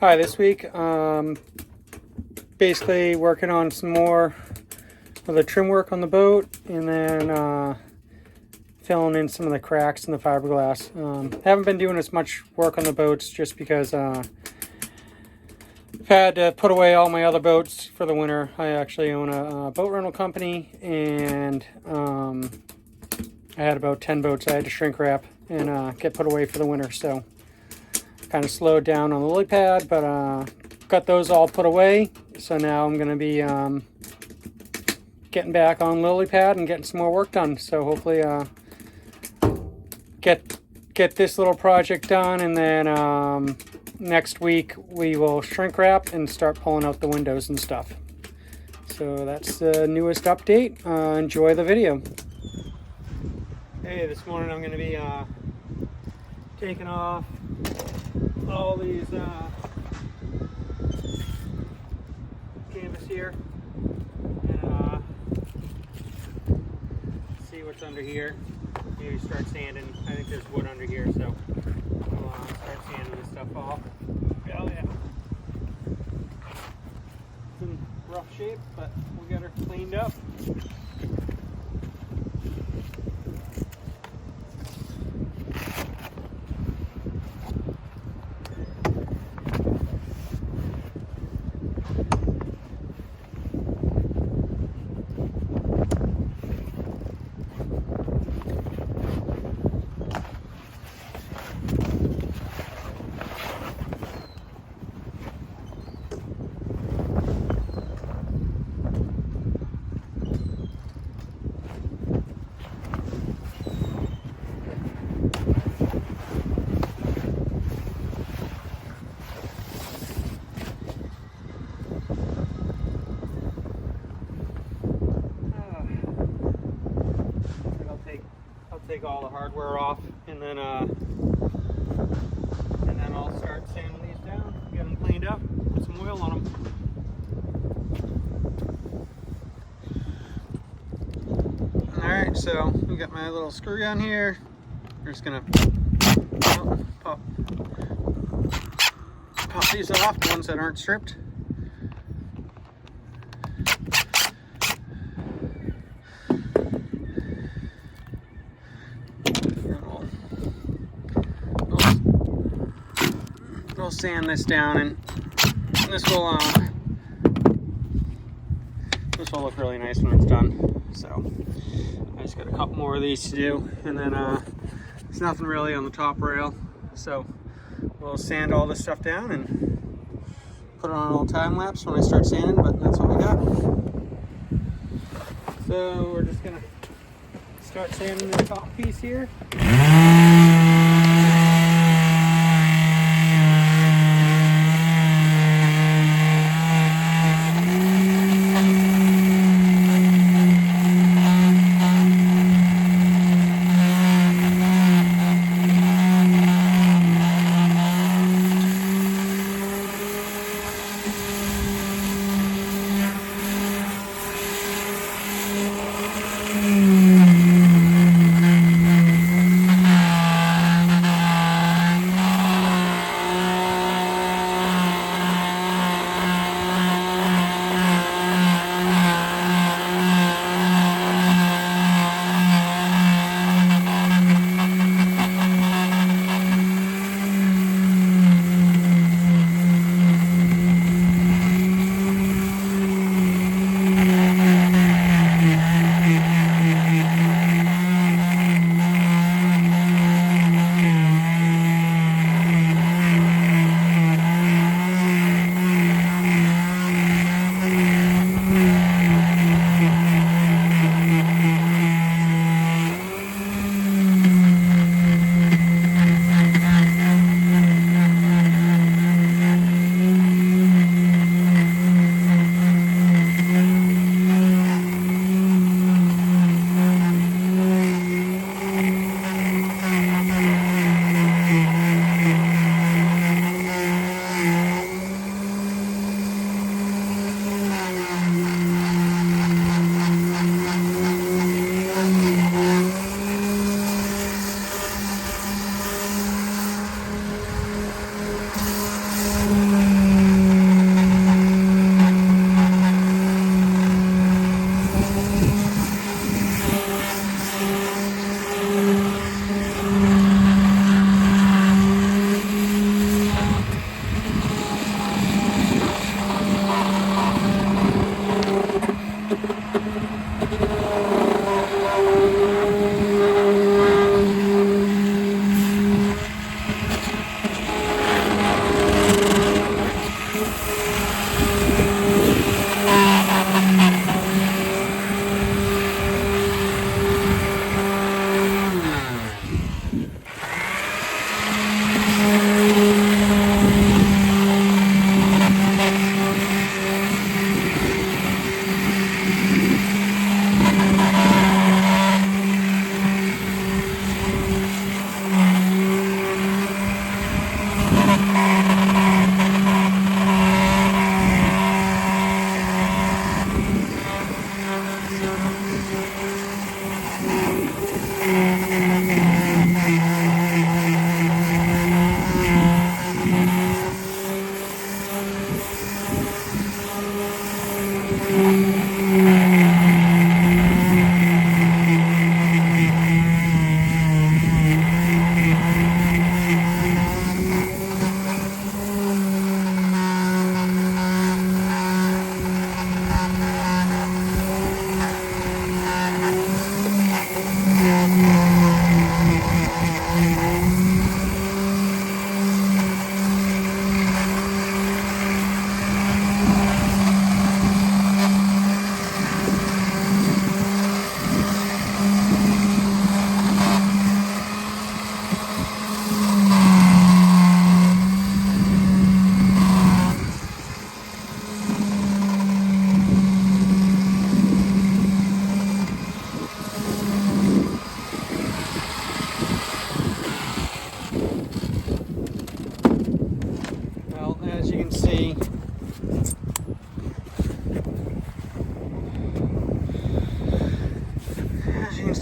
Hi, this week, basically working on some more of the trim work on the boat, and then filling in some of the cracks in the fiberglass. Haven't been doing as much work on the boats just because I've had to put away all my other boats for the winter. I actually own a boat rental company, and I had about 10 boats I had to shrink wrap and get put away for the winter, so kind of slowed down on the lily pad, but got those all put away. So now I'm going to be getting back on lily pad and getting some more work done. So hopefully get this little project done, and then next week we will shrink wrap and start pulling out the windows and stuff. So that's the newest update. Enjoy the video. Hey, this morning I'm going to be taking off all these canvas here and see what's under here. Maybe start sanding. I think there's wood under here, so we'll start sanding this stuff off. Oh yeah, it's in rough shape, but we'll get her cleaned up. Take all the hardware off, and then I'll start sanding these down, get them cleaned up, put some oil on them. Alright, so we got my little screw gun here. We're just gonna pop these off, the ones that aren't stripped. We'll sand this down, and this will look really nice when it's done. So I just got a couple more of these to do, and then there's nothing really on the top rail, so we'll sand all this stuff down and put it on a little time lapse when I start sanding. But that's what we got. So we're just gonna start sanding the top piece here.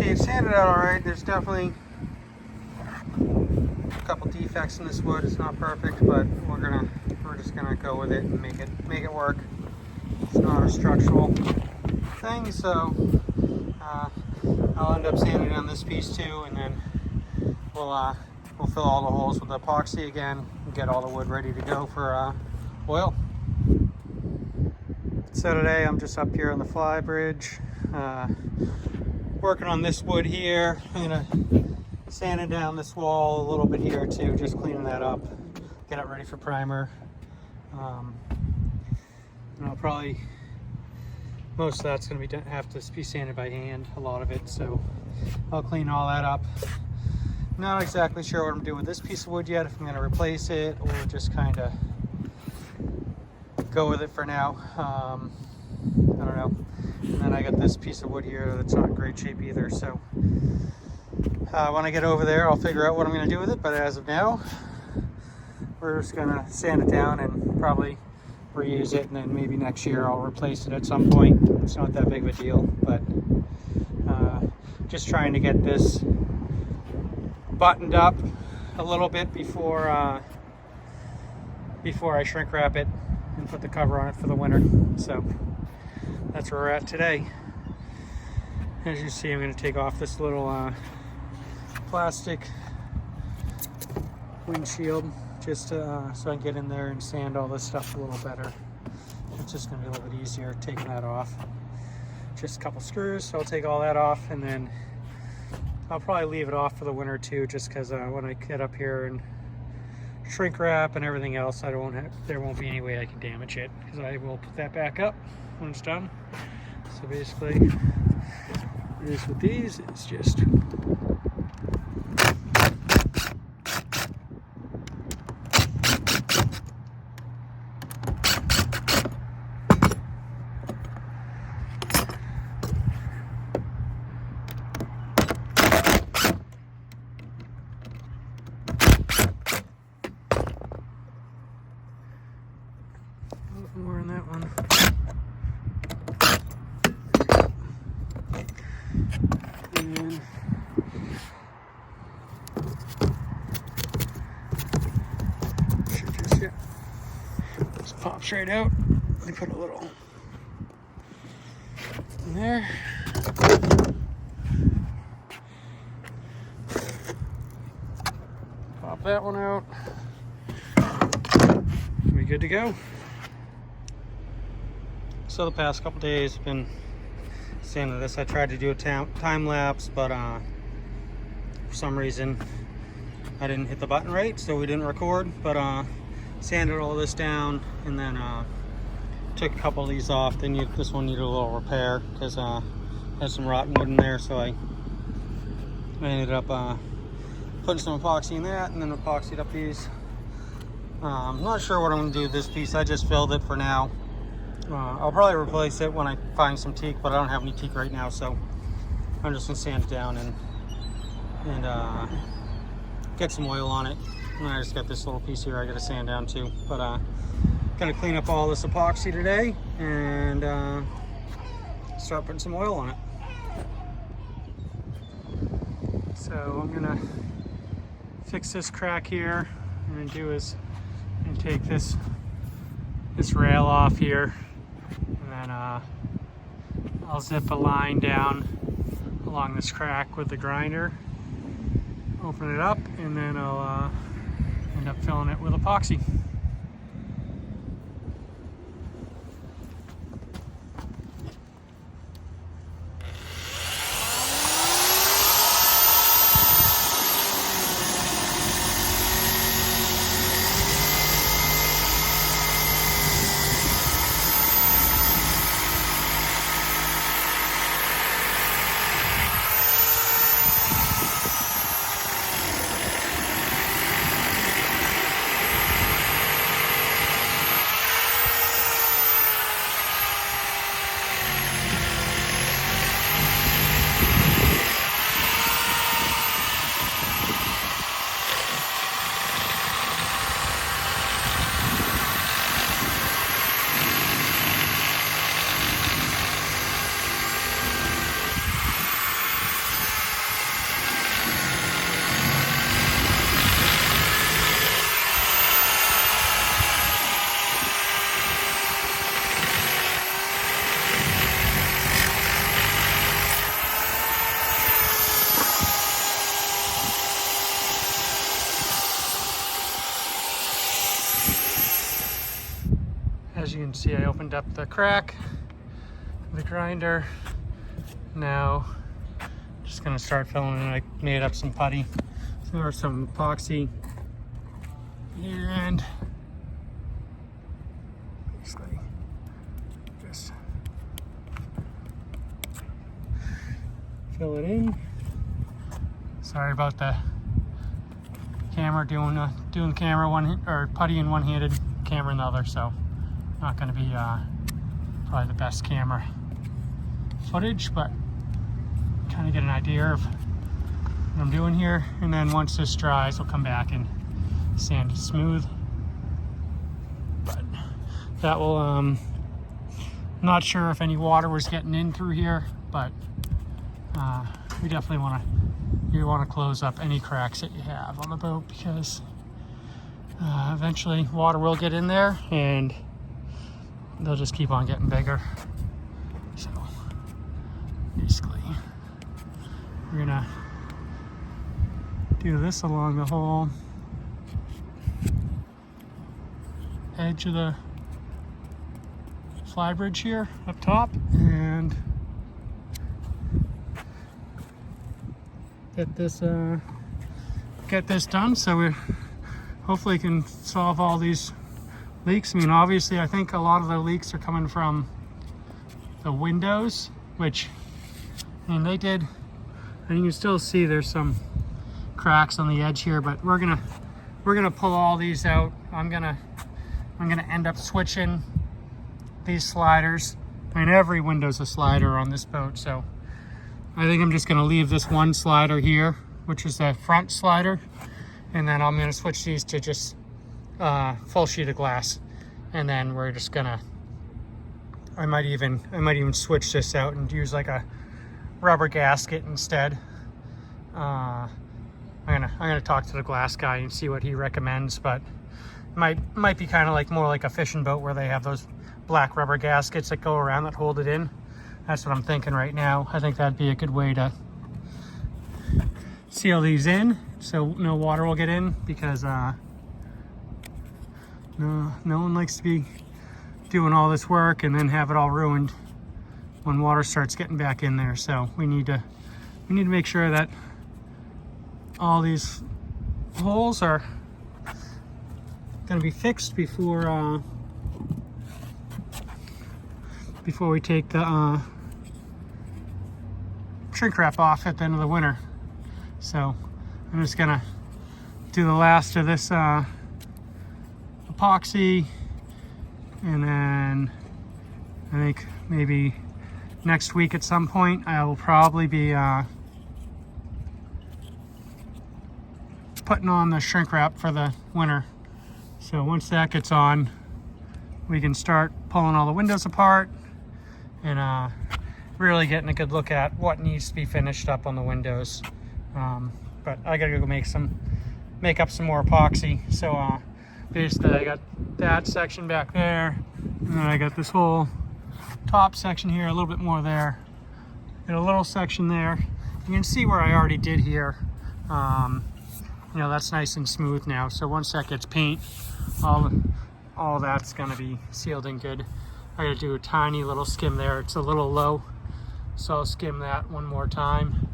It's sanded out alright. There's definitely a couple defects in this wood. It's not perfect, but we're just gonna go with it and make it work. It's not a structural thing, so I'll end up sanding on this piece too, and then we'll fill all the holes with epoxy again and get all the wood ready to go for oil. So today I'm just up here on the flybridge, working on this wood here. I'm gonna sand it down this wall a little bit here too, just cleaning that up, get it ready for primer. And I'll probably, most of that's gonna have to be sanded by hand, a lot of it, so I'll clean all that up. Not exactly sure what I'm doing with this piece of wood yet, if I'm gonna replace it or just kind of go with it for now. I don't know. And then I got this piece of wood here that's not in great shape either, so when I get over there I'll figure out what I'm going to do with it, but as of now we're just going to sand it down and probably reuse it, and then maybe next year I'll replace it at some point. It's not that big of a deal, but just trying to get this buttoned up a little bit before I shrink wrap it and put the cover on it for the winter. So that's where we're at today. As you see, I'm going to take off this little plastic windshield just so I can get in there and sand all this stuff a little better. It's just going to be a little bit easier taking that off. Just a couple screws, so I'll take all that off, and then I'll probably leave it off for the winter too, just because when I get up here and shrink wrap and everything else, there won't be any way I can damage it, because I will put that back up when it's done. So basically, it is with these, it's just more in that one. And should just pop straight out. Let me put a little in there. Pop that one out. We're good to go. So the past couple days I've been sanding this. I tried to do a time lapse, but for some reason I didn't hit the button right, so we didn't record. But sanded all this down, and then took a couple of these off. This one needed a little repair because had some rotten wood in there, so I ended up putting some epoxy in that, and then epoxied up these. I'm not sure what I'm going to do with this piece. I just filled it for now. I'll probably replace it when I find some teak, but I don't have any teak right now, so I'm just gonna sand it down and get some oil on it, And I just got this little piece here I got to sand down too. But gonna clean up all this epoxy today and start putting some oil on it. So I'm gonna fix this crack here. What I'm gonna do is I'm gonna take this rail off here, and then I'll zip a line down along this crack with the grinder, open it up, and then I'll end up filling it with epoxy. As you can see, I opened up the crack, the grinder. Now, just gonna start filling it. I made up some putty or some epoxy, and basically just fill it in. Sorry about the camera doing camera or putty in one-handed, camera in the other, so not going to be probably the best camera footage, but kind of get an idea of what I'm doing here. And then once this dries, I'll come back and sand it smooth. But that will, I'm not sure if any water was getting in through here, but we definitely want to close up any cracks that you have on the boat, because eventually water will get in there and they'll just keep on getting bigger. So basically we're gonna do this along the whole edge of the flybridge here up top, and get this done, so we hopefully can solve all these leaks. I mean, obviously, I think a lot of the leaks are coming from the windows, which, I mean, they did, and you can still see there's some cracks on the edge here, but we're gonna pull all these out. I'm gonna end up switching these sliders. I mean, every window's a slider on this boat, so I think I'm just gonna leave this one slider here, which is the front slider, and then I'm gonna switch these to just full sheet of glass, and then we're just gonna, I might even switch this out and use like a rubber gasket instead. I'm gonna talk to the glass guy and see what he recommends, but it might be kind of like more like a fishing boat where they have those black rubber gaskets that go around that hold it in. That's what I'm thinking right now. I think that'd be a good way to seal these in so no water will get in, because no one likes to be doing all this work and then have it all ruined when water starts getting back in there. So we need to make sure that all these holes are going to be fixed before we take the shrink wrap off at the end of the winter. So I'm just gonna do the last of this epoxy, and then I think maybe next week at some point I will probably be putting on the shrink wrap for the winter. So once that gets on, we can start pulling all the windows apart and really getting a good look at what needs to be finished up on the windows. But I gotta go make up some more epoxy. So basically I got that section back there, and then I got this whole top section here, a little bit more there, and a little section there. You can see where I already did here. You know, that's nice and smooth now. So once that gets paint, all that's gonna be sealed in good. I gotta do a tiny little skim there. It's a little low, so I'll skim that one more time.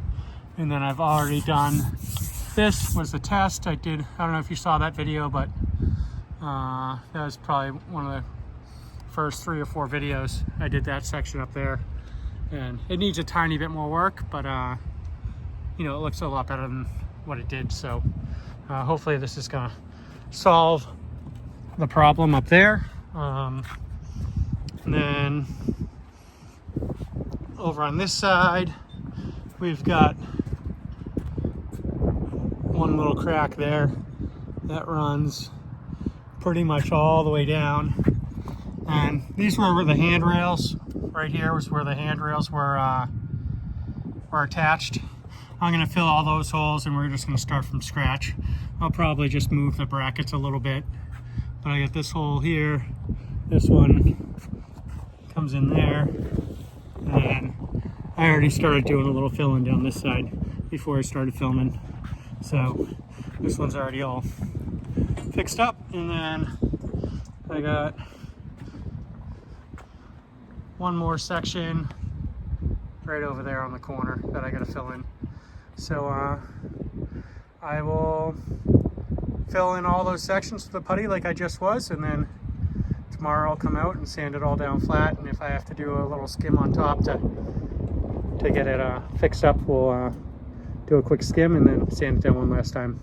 And then I've already done, this was a test I did. I don't know if you saw that video, but that was probably one of the first 3 or 4 videos. I did that section up there, and it needs a tiny bit more work, but you know, it looks a lot better than what it did. So hopefully this is gonna solve the problem up there. And then over on this side, we've got one little crack there that runs pretty much all the way down. And these were the handrails. Right here was where the handrails were attached. I'm gonna fill all those holes, and we're just gonna start from scratch. I'll probably just move the brackets a little bit. But I got this hole here. This one comes in there. And I already started doing a little filling down this side before I started filming. So this one's already all fixed up. And then I got one more section right over there on the corner that I gotta fill in. So I will fill in all those sections with the putty like I just was, and then tomorrow I'll come out and sand it all down flat, and if I have to do a little skim on top to get it fixed up, we'll do a quick skim and then sand it down one last time.